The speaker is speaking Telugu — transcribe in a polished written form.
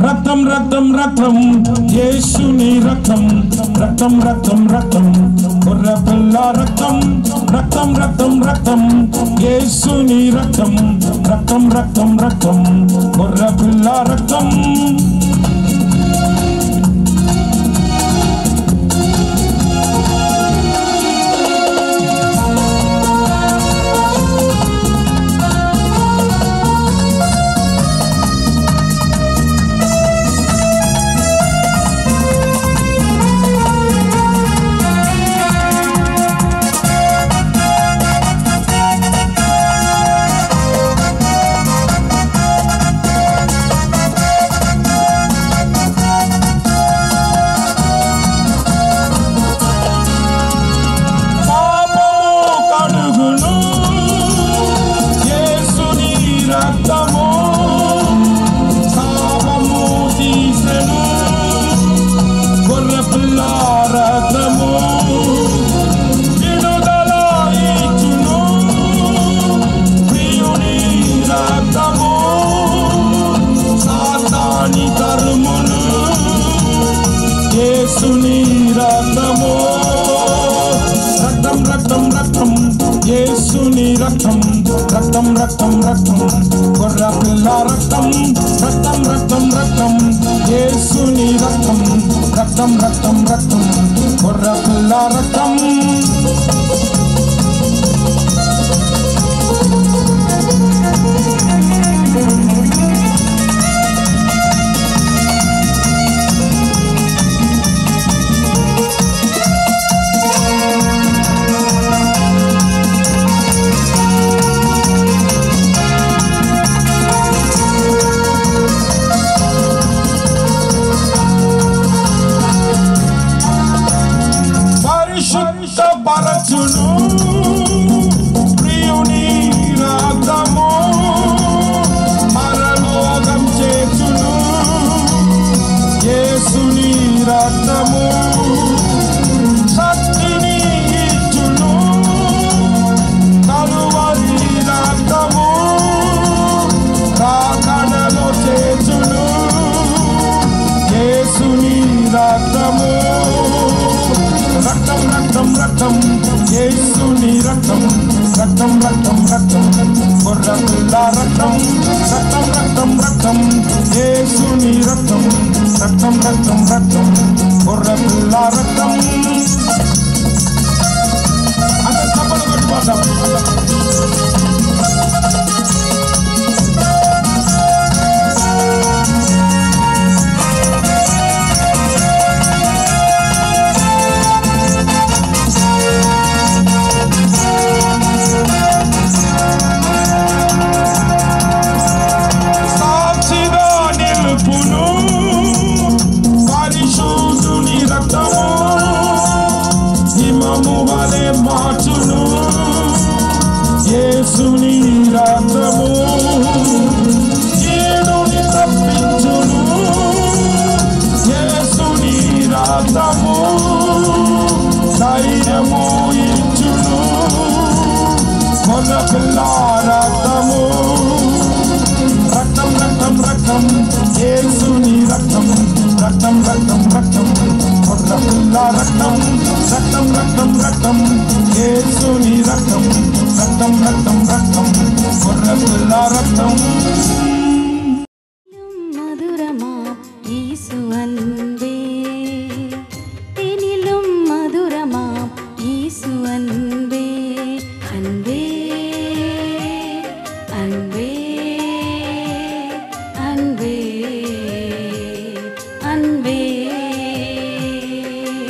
రక్తం రక్తం రక్తం యేసుని రక్తం రక్తం రక్తం రక్తం గొర్రెపిల్ల రక్తం రక్తం రక్తం రక్తం యేసుని రక్తం రక్తం రక్తం రక్తం గొర్రెపిల్ల రక్తం రక్తం రక్తం రక్తం రక్తం గొర్రెపిల్ల రక్తం రక్తం రక్తం రక్తం యేసుని రక్తం రక్తం రక్తం రక్తం గొర్రెపిల్ల రక్తం పరచును ప్రియుని రక్తము పరలోకం చేర్చును యేసుని రక్తము శక్తిని ఇచ్చును కలువరి రక్తము కాకడలో చేర్చును యేసుని రక్తము రక్తం రక్తం రక్తం యేసుని రక్తం రక్తం రక్తం రక్తం గొర్రెపిల్ల రక్తం రక్తం రక్తం రక్తం యేసుని రక్తం రక్తం రక్తం రక్తం గొర్రెపిల్ల రక్తం అంటే చప్పట్లు కొట్టి పాడదాం మార్చును యేసుని రక్తము కీడుని తప్పించును యేసుని రక్తము ధైర్యము ఇచ్చును గొర్రెపిల్ల రక్తము రక్తం రక్తం రక్తం యేసుని రక్తం రక్తం రక్తం రక్తం గొర్రెపిల్ల రక్తం రక్తం రక్తం రక్తం యేసుని రక్తం రక్తం రక్తం రక్తం గొర్రెపిల్ల రక్తం మధురమా యేసు అందే